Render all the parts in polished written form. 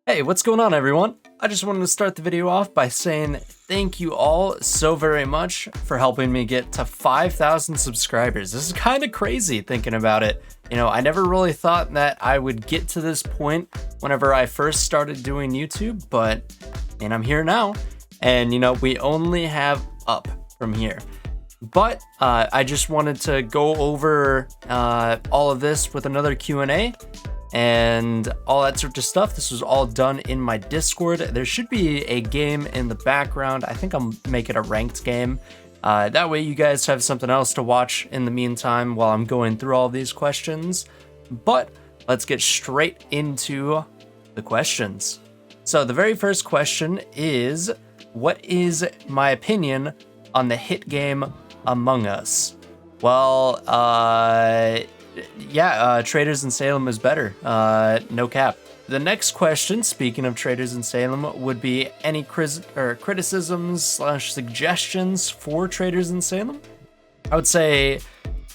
Hey, what's going on, everyone? I just wanted to start the video off by saying thank you all so very much for helping me get to 5,000 subscribers. This is kind of crazy thinking about it. You know, I never really thought that I would get to this point whenever I first started doing YouTube, but I'm here now. And, we only have up from here. But I just wanted to go over all of this with another Q&A and all that sort of stuff. This was all done in my Discord. There should be a game in the background. I think I'll make it a ranked game. That way you guys have something else to watch in the meantime while I'm going through all these questions. But let's get straight into the questions. So the very first question is, what is my opinion on the hit game Among Us? Well, Traders in Salem is better. No cap. The next question, speaking of Traders in Salem, would be any criticisms / suggestions for Traders in Salem? I would say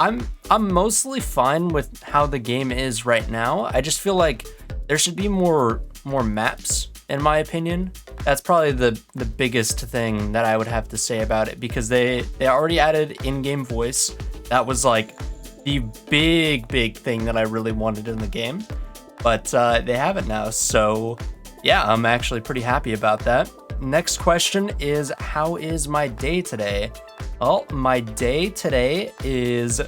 I'm mostly fine with how the game is right now. I just feel like there should be more maps, in my opinion. That's probably the biggest thing that I would have to say about it, because they already added in-game voice. That was like the big thing that I really wanted in the game, but they have it now. So yeah, I'm actually pretty happy about that. Next question is, how is my day today? Well, my day today is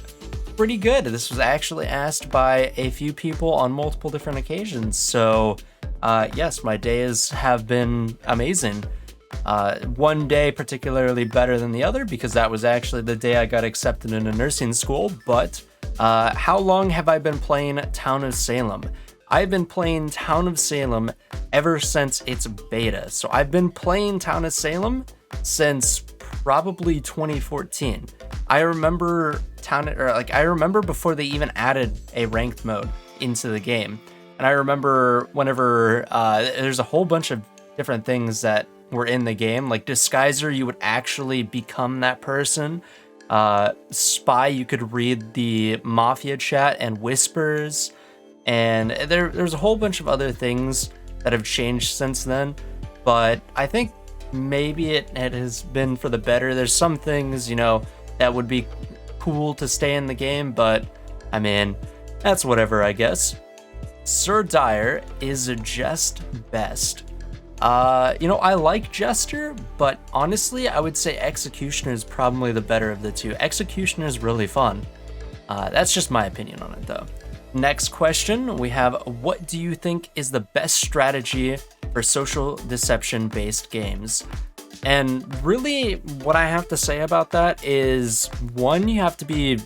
pretty good. This was actually asked by a few people on multiple different occasions. So yes, my days have been amazing. One day particularly better than the other because that was actually the day I got accepted into nursing school. But how long have I been playing Town of Salem? I've been playing Town of Salem ever since its beta. So I've been playing Town of Salem since probably 2014. I remember I remember before they even added a ranked mode into the game. And I remember whenever there's a whole bunch of different things that were in the game, like Disguiser, you would actually become that person. Spy, you could read the Mafia chat and whispers. And there's a whole bunch of other things that have changed since then. But I think maybe it has been for the better. There's some things, that would be cool to stay in the game, but I mean, that's whatever, I guess. Sir Dyer, is Jest best? I like Jester, but honestly, I would say Executioner is probably the better of the two. Executioner is really fun. That's just my opinion on it, though. Next question, we have, what do you think is the best strategy for social deception-based games? And really, what I have to say about that is, one, you have to be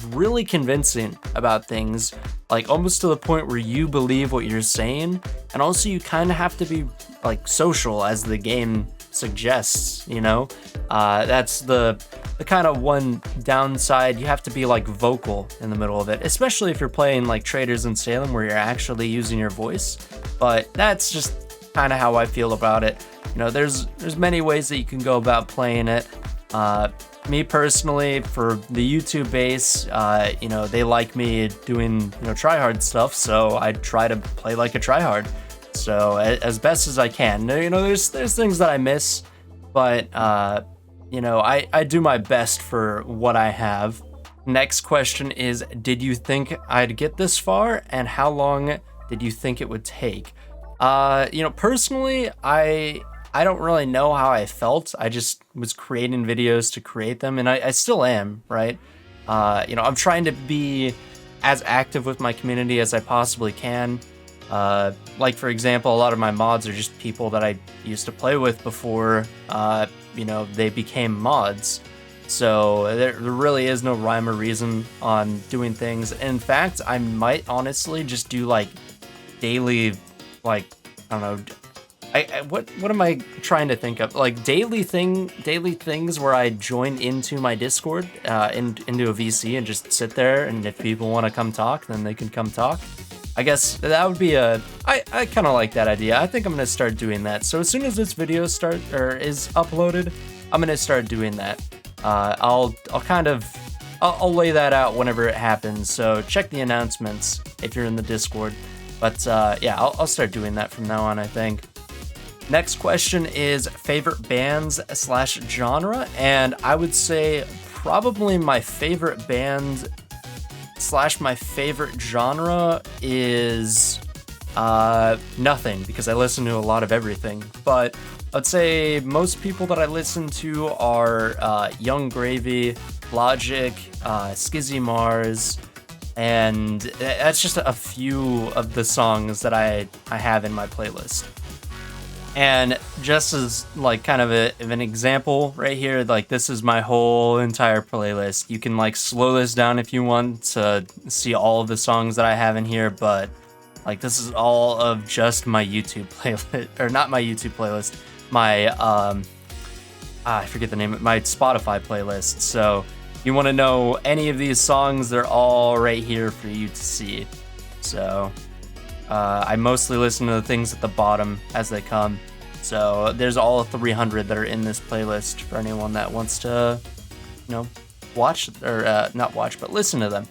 really convincing about things, like almost to the point where you believe what you're saying, and also you kind of have to be like social, as the game suggests. That's the kind of one downside. You have to be like vocal in the middle of it, especially if you're playing like Traders in Salem where you're actually using your voice. But that's just kind of how I feel about it. There's many ways that you can go about playing it. Me personally, for the YouTube base, they like me doing, tryhard stuff, so I try to play like a tryhard. So as best as I can. There's things that I miss, but I do my best for what I have. Next question is, did you think I'd get this far, and how long did you think it would take? Personally, I don't really know how I felt. I just was creating videos to create them, and I still am, right? I'm trying to be as active with my community as I possibly can. Like, for example, a lot of my mods are just people that I used to play with before, they became mods. So there really is no rhyme or reason on doing things. In fact, I might honestly just do like daily, like, I don't know, what am I trying to think of? Like daily things where I join into my Discord, into a VC, and just sit there, and if people want to come talk, then they can come talk. I guess that would be I kind of like that idea. I think I'm gonna start doing that. So as soon as this video is uploaded, I'm gonna start doing that. I'll lay that out whenever it happens. So check the announcements if you're in the Discord. But yeah, I'll start doing that from now on, I think. Next question is favorite bands / genre, and I would say probably my favorite band / my favorite genre is nothing, because I listen to a lot of everything. But I'd say most people that I listen to are Young Gravy, Logic, Skizzy Mars, and that's just a few of the songs that I have in my playlist. And just as like kind of an example right here, like this is my whole entire playlist. You can like slow this down if you want to see all of the songs that I have in here, but like this is all of just my YouTube playlist, or not my YouTube playlist, my I forget the name of my Spotify playlist. So you want to know any of these songs, they're all right here for you to see. So I mostly listen to the things at the bottom as they come. So there's all 300 that are in this playlist for anyone that wants to, you know, watch, or not watch, but listen to them.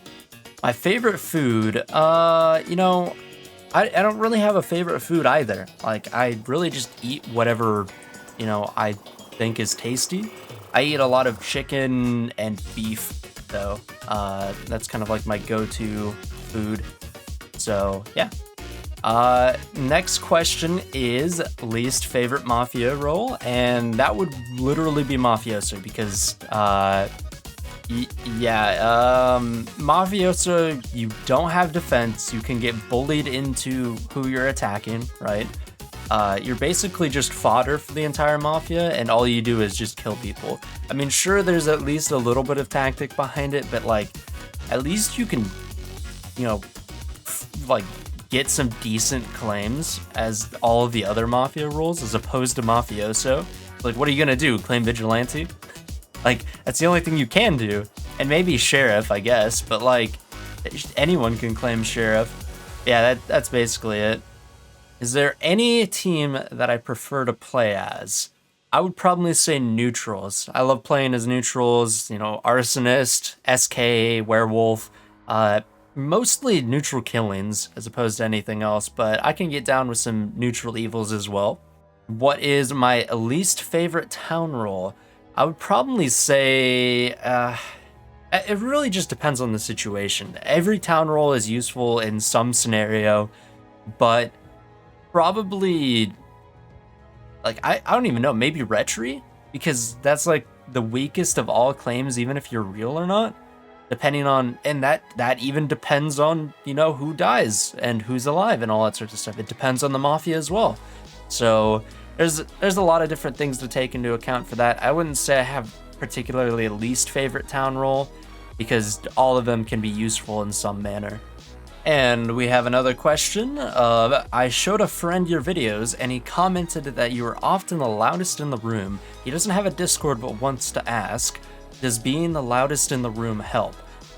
My favorite food, you know, I don't really have a favorite food either. Like, I really just eat whatever, you know, I think is tasty. I eat a lot of chicken and beef, though. That's kind of like my go-to food. So, yeah. Next question is least favorite Mafia role, and that would literally be Mafioso, because, Mafioso, you don't have defense, you can get bullied into who you're attacking, right? You're basically just fodder for the entire Mafia, and all you do is just kill people. I mean, sure, there's at least a little bit of tactic behind it, but, like, at least you can, you know, like, get some decent claims as all of the other Mafia roles, as opposed to Mafioso. Like, what are you gonna do, claim Vigilante? Like, that's the only thing you can do. And maybe Sheriff, I guess, but like, anyone can claim Sheriff. Yeah, that's basically it. Is there any team that I prefer to play as? I would probably say neutrals. I love playing as neutrals, you know, Arsonist, SK, Werewolf, mostly neutral killings as opposed to anything else, but I can get down with some neutral evils as well. What is my least favorite town role? I would probably say it really just depends on the situation. Every town role is useful in some scenario, but probably, like, I don't even know, maybe Retry? Because that's like the weakest of all claims, even if you're real or not. Depending on, and that even depends on, you know, who dies and who's alive and all that sorts of stuff. It depends on the Mafia as well. So there's a lot of different things to take into account for that. I wouldn't say I have particularly a least favorite town role, because all of them can be useful in some manner. And we have another question of, I showed a friend your videos and he commented that you were often the loudest in the room. He doesn't have a Discord but wants to ask, does being the loudest in the room help?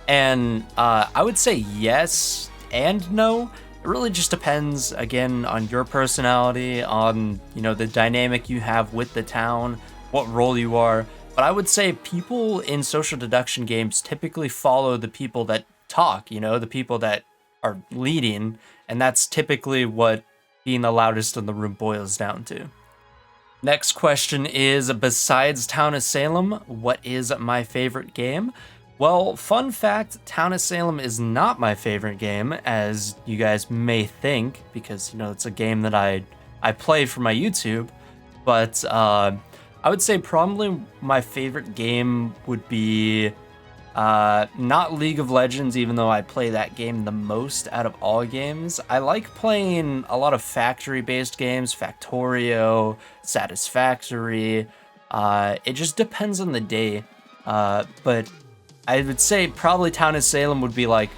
And I would say yes and no. It really just depends, again, on your personality, on, you know, the dynamic you have with the town, what role you are. But I would say people in social deduction games typically follow the people that talk, you know, the people that are leading, and that's typically what being the loudest in the room boils down to. Next question is, besides Town of Salem, what is my favorite game? Well, fun fact, Town of Salem is not my favorite game, as you guys may think, because, you know, it's a game that I play for my YouTube, but I would say probably my favorite game would be not League of Legends, even though I play that game the most out of all games. I like playing a lot of factory-based games, Factorio, Satisfactory. It just depends on the day. But I would say probably Town of Salem would be like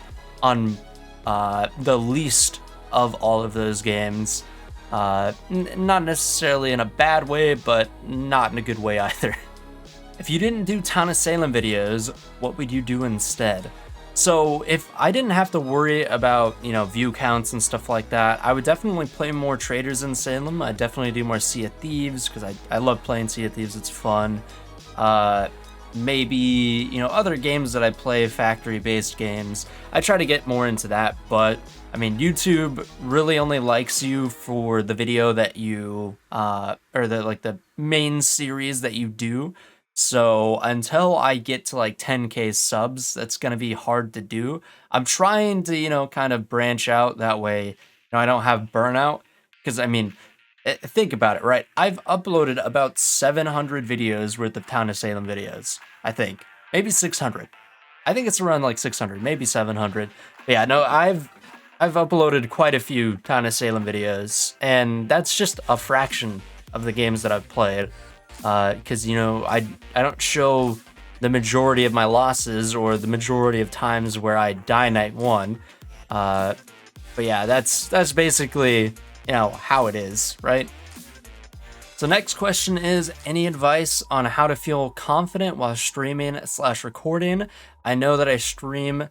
on the least of all of those games. Not necessarily in a bad way, but not in a good way either. If you didn't do Town of Salem videos, what would you do instead? So if I didn't have to worry about, you know, view counts and stuff like that, I would definitely play more Traders in Salem. I'd definitely do more Sea of Thieves, because I love playing Sea of Thieves, it's fun. maybe, you know, other games that I play, factory-based games. I try to get more into that, but I mean, YouTube really only likes you for the video that you, or the main series that you do. So until I get to like 10K subs, that's gonna be hard to do. I'm trying to, you know, kind of branch out that way, you know, I don't have burnout. Because I mean, think about it, right? I've uploaded about 700 videos worth of Town of Salem videos, I think. Maybe 600. I think it's around like 600, maybe 700. But yeah, no, I've uploaded quite a few Town of Salem videos, and that's just a fraction of the games that I've played. Because, you know, I don't show the majority of my losses or the majority of times where I die night one. But yeah, that's basically, you know, how it is, right? So next question is, any advice on how to feel confident while streaming / recording? I know that I stream,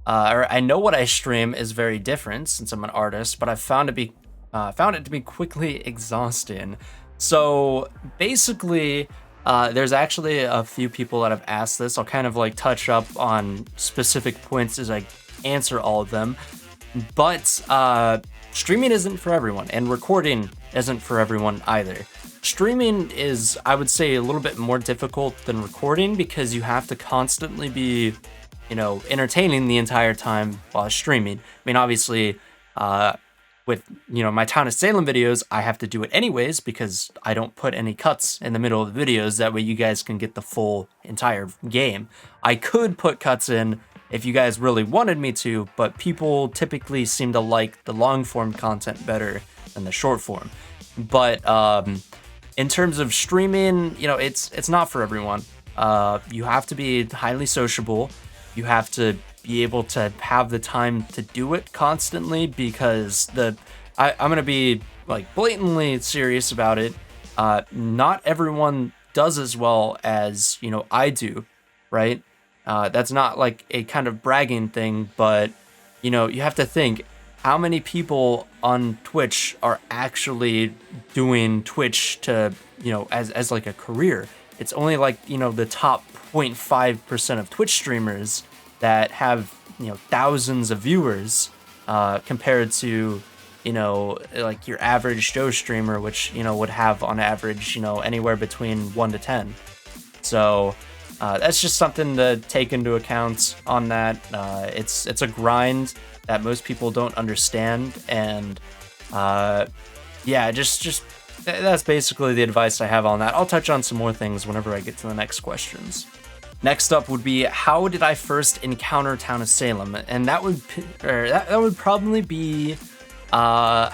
or I know what I stream is very different since I'm an artist, but I've found it to be quickly exhausting. So basically, there's actually a few people that have asked this. I'll kind of like touch up on specific points as I answer all of them. But streaming isn't for everyone, and recording isn't for everyone either. Streaming is, I would say, a little bit more difficult than recording because you have to constantly be, you know, entertaining the entire time while streaming. I mean, obviously, with, you know, my Town of Salem videos, I have to do it anyways because I don't put any cuts in the middle of the videos. That way you guys can get the full entire game. I could put cuts in if you guys really wanted me to, but people typically seem to like the long form content better than the short form. But in terms of streaming, you know, it's not for everyone. You have to be highly sociable. You have to be able to have the time to do it constantly because I'm gonna be like blatantly serious about it. Not everyone does as well as, you know, I do, right? That's not like a kind of bragging thing, but, you know, you have to think how many people on Twitch are actually doing Twitch to, you know, as like a career. It's only like, you know, the top 0.5% of Twitch streamers that have, you know, thousands of viewers, compared to, you know, like your average Joe streamer, which, you know, would have on average, you know, anywhere between 1 to 10. So that's just something to take into account on that. It's a grind that most people don't understand, and yeah, just that's basically the advice I have on that. I'll touch on some more things whenever I get to the next questions. Next up would be, how did I first encounter Town of Salem? And that would probably be, I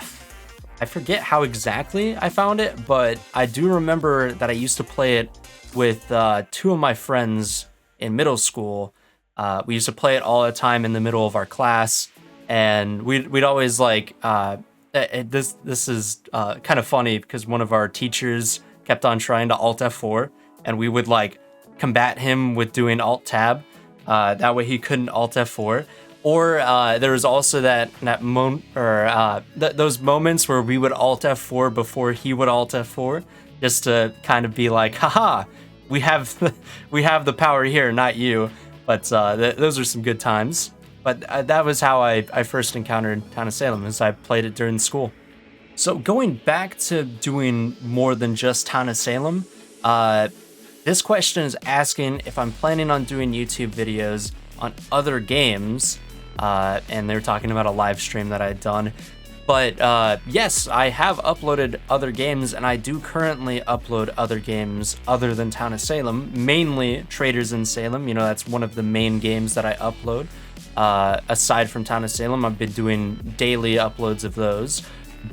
forget how exactly I found it, but I do remember that I used to play it with two of my friends in middle school. We used to play it all the time in the middle of our class, and we'd always like, this is kind of funny because one of our teachers kept on trying to Alt F4, and we would like combat him with doing Alt Tab. That way he couldn't Alt F4. Or there was also those moments where we would Alt F4 before he would Alt F4, just to kind of be like, haha, we have the power here, not you. But those are some good times. But that was how I first encountered Town of Salem, as I played it during school. So going back to doing more than just Town of Salem, this question is asking if I'm planning on doing YouTube videos on other games, and they're talking about a live stream that I had done. But yes, I have uploaded other games, and I do currently upload other games other than Town of Salem, mainly Traders in Salem. You know, that's one of the main games that I upload. Aside from Town of Salem, I've been doing daily uploads of those.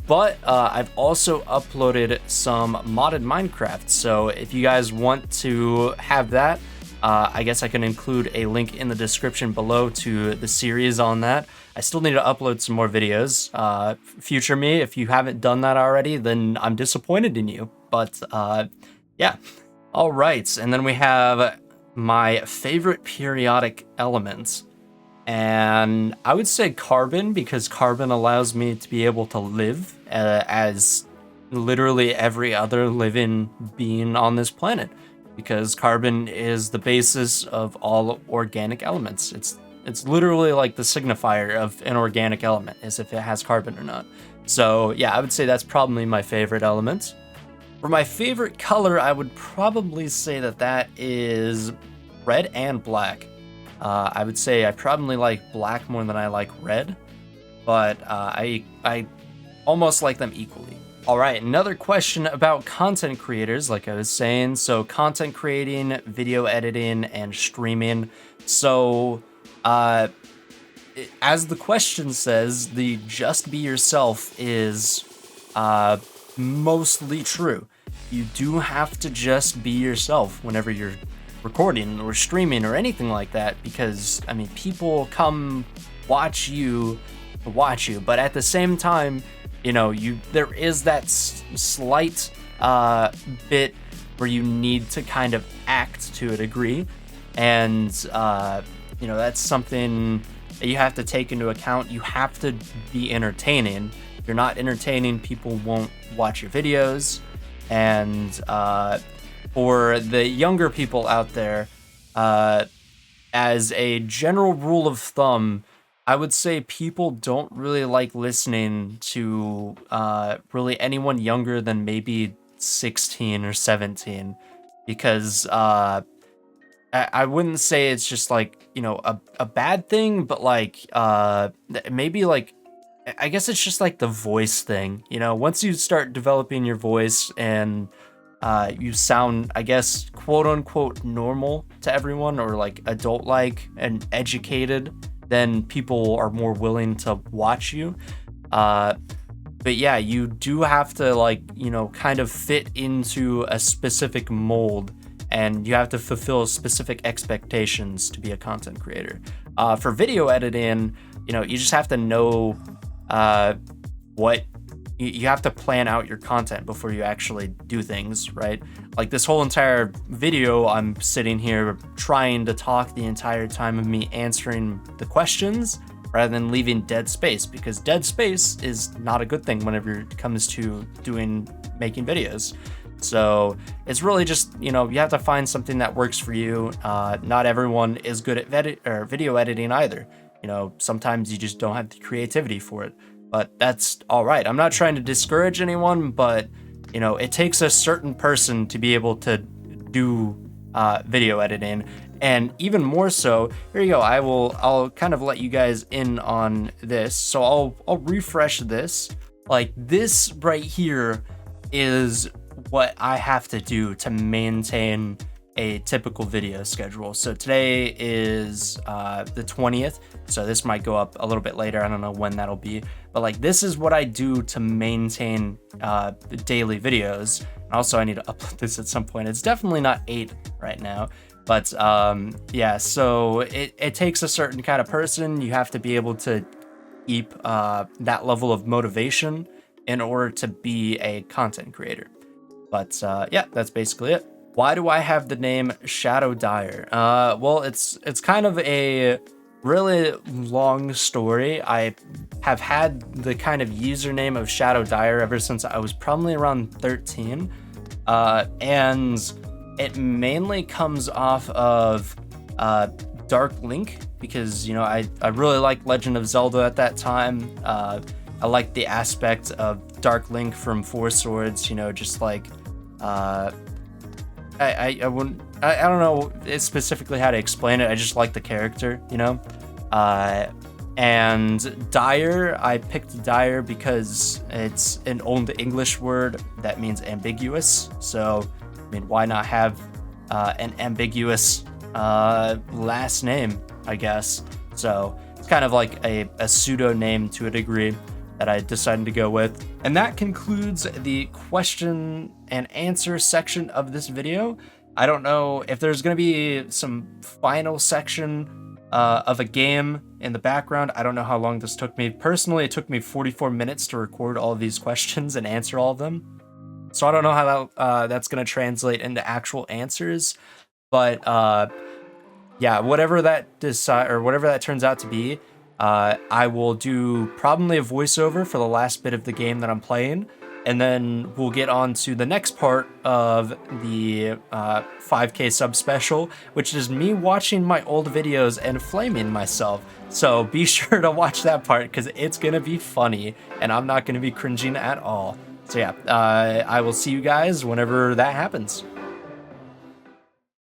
But I've also uploaded some modded Minecraft, so if you guys want to have that, I guess I can include a link in the description below to the series on that. I still need to upload some more videos. Future me, if you haven't done that already, then I'm disappointed in you. But yeah. All right, and then we have my favorite periodic element. And I would say carbon, because carbon allows me to be able to live as literally every other living being on this planet. because carbon is the basis of all organic elements. It's literally like the signifier of an organic element, is if it has carbon or not. So yeah, I would say that's probably my favorite element. For my favorite color, I would probably say that is red and black. I would say I probably like black more than I like red, but I almost like them equally. All right, another question about content creators, like I was saying. So content creating, video editing, and streaming. So as the question says, the just be yourself is mostly true. You do have to just be yourself whenever you're recording or streaming or anything like that, because I mean, people come watch you to watch you, but at the same time, you know, there is that slight bit where you need to kind of act to a degree, and you know, that's something that you have to take into account. You have to be entertaining. If you're not entertaining, people won't watch your videos. And for the younger people out there, as a general rule of thumb, I would say people don't really like listening to really anyone younger than maybe 16 or 17, because I wouldn't say it's just like, you know, a bad thing, but like maybe like, I guess it's just like the voice thing, you know. Once you start developing your voice and you sound, I guess, quote unquote normal to everyone, or like adult like and educated, then people are more willing to watch you. But yeah, you do have to, like, you know, kind of fit into a specific mold, and you have to fulfill specific expectations to be a content creator. For video editing, you know, you just have to know what you have to plan out your content before you actually do things, right? Like this whole entire video, I'm sitting here trying to talk the entire time of me answering the questions rather than leaving dead space, because dead space is not a good thing whenever it comes to making videos. So it's really just, you know, you have to find something that works for you. Not everyone is good at video editing either. You know, sometimes you just don't have the creativity for it, but that's all right. I'm not trying to discourage anyone, but you know, it takes a certain person to be able to do video editing. And even more so, here you go. I'll kind of let you guys in on this. So I'll refresh this. Like this right here is what I have to do to maintain a typical video schedule. So today is the 20th, so this might go up a little bit later. I don't know when that'll be, but like this is what I do to maintain the daily videos. And also I need to upload this at some point. It's definitely not 8 right now, but yeah, so it takes a certain kind of person. You have to be able to keep that level of motivation in order to be a content creator. But yeah, that's basically it. Why do I have the name Shadow Dyer? Well, it's kind of a really long story. I have had the kind of username of Shadow Dyer ever since I was probably around 13. And it mainly comes off of Dark Link, because, you know, I really liked Legend of Zelda at that time. I liked the aspect of Dark Link from Four Swords, you know, just like I don't know specifically how to explain it. I just like the character, you know. And Dyer, I picked Dyer because it's an old English word that means ambiguous. So, I mean, why not have an ambiguous last name, I guess. So it's kind of like a pseudo name to a degree that I decided to go with. And that concludes the question and answer section of this video. I don't know if there's going to be some final section of a game in the background. I don't know how long this took me. Personally, it took me 44 minutes to record all of these questions and answer all of them. So I don't know how that's going to translate into actual answers. But yeah, whatever that turns out to be, I will do probably a voiceover for the last bit of the game that I'm playing, And then we'll get on to the next part of the 5K sub special, which is me watching my old videos and flaming myself. So be sure to watch that part because it's going to be funny and I'm not going to be cringing at all. So yeah, I will see you guys whenever that happens.